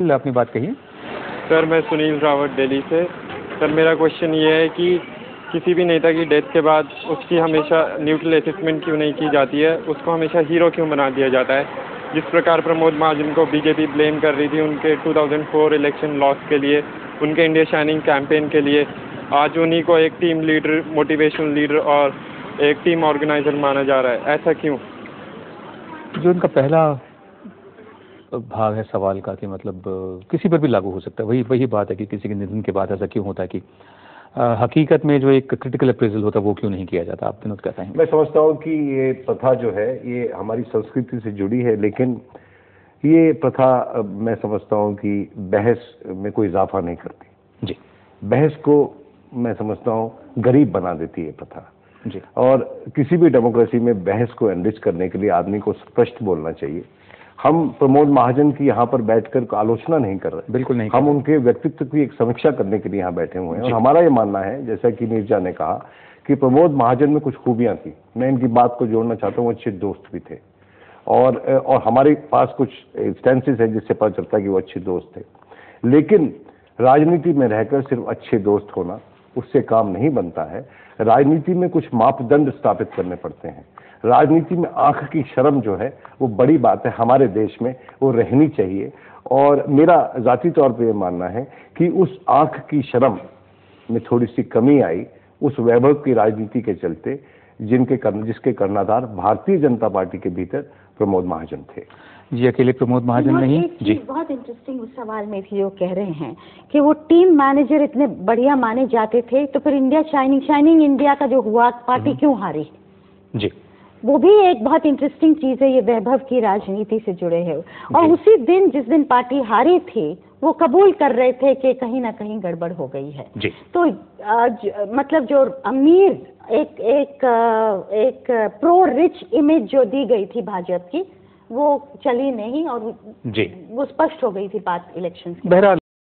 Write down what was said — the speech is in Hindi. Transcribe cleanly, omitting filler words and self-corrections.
अपनी बात कहिए। सर मैं सुनील रावत दिल्ली से। सर मेरा क्वेश्चन ये है कि किसी भी नेता की डेथ के बाद उसकी हमेशा न्यूट्रल असेसमेंट क्यों नहीं की जाती है, उसको हमेशा हीरो क्यों बना दिया जाता है। जिस प्रकार प्रमोद महाजन को बीजेपी ब्लेम कर रही थी उनके 2004 इलेक्शन लॉस के लिए, उनके इंडिया शाइनिंग कैंपेन के लिए, आज उन्हीं को एक टीम लीडर, मोटिवेशनल लीडर और एक टीम ऑर्गेनाइजर माना जा रहा है। ऐसा क्यों? जो उनका पहला भाग है सवाल का कि मतलब किसी पर भी लागू हो सकता है, वही बात है कि किसी के निधन के बाद ऐसा क्यों होता है कि हकीकत में जो एक क्रिटिकल अप्रेजल होता है वो क्यों नहीं किया जाता। आप विनोद क्या कहेंगे? मैं समझता हूँ कि ये प्रथा जो है ये हमारी संस्कृति से जुड़ी है, लेकिन ये प्रथा मैं समझता हूँ कि बहस में कोई इजाफा नहीं करती जी। बहस को मैं समझता हूँ गरीब बना देती है प्रथा जी। और किसी भी डेमोक्रेसी में बहस को एनरिच करने के लिए आदमी को स्पष्ट बोलना चाहिए। हम प्रमोद महाजन की यहाँ पर बैठकर आलोचना नहीं कर रहे, बिल्कुल नहीं। हम उनके व्यक्तित्व की एक समीक्षा करने के लिए यहाँ बैठे हुए हैं और हमारा ये मानना है, जैसा कि नीरजा ने कहा कि प्रमोद महाजन में कुछ खूबियां थी। मैं इनकी बात को जोड़ना चाहता हूँ, अच्छे दोस्त भी थे और हमारे पास कुछ इंस्टेंसेस है जिससे पता चलता है कि वो अच्छे दोस्त थे। लेकिन राजनीति में रहकर सिर्फ अच्छे दोस्त होना उससे काम नहीं बनता है। राजनीति में कुछ मापदंड स्थापित करने पड़ते हैं। राजनीति में आंख की शर्म जो है वो बड़ी बात है, हमारे देश में वो रहनी चाहिए। और मेरा जाती तौर पे ये मानना है कि उस आंख की शर्म में थोड़ी सी कमी आई उस वैभव की राजनीति के चलते जिसके कर्णधार भारतीय जनता पार्टी के भीतर प्रमोद महाजन थे। जी, अकेले प्रमोद महाजन नहीं। जी, बहुत इंटरेस्टिंग उस सवाल में थी, वो कह रहे हैं कि वो टीम मैनेजर इतने बढ़िया माने जाते थे, तो फिर इंडिया शाइनिंग इंडिया का जो हुआ पार्टी क्यों हारी? जी, वो भी एक बहुत इंटरेस्टिंग चीज है, ये वैभव की राजनीति से जुड़े है। और उसी दिन जिस दिन पार्टी हारी थी वो कबूल कर रहे थे कि कहीं ना कहीं गड़बड़ हो गई है। जी। तो मतलब जो अमीर एक प्रो रिच इमेज जो दी गई थी भाजपा की वो चली नहीं और जी, वो स्पष्ट हो गई थी बात इलेक्शन की। बहरहाल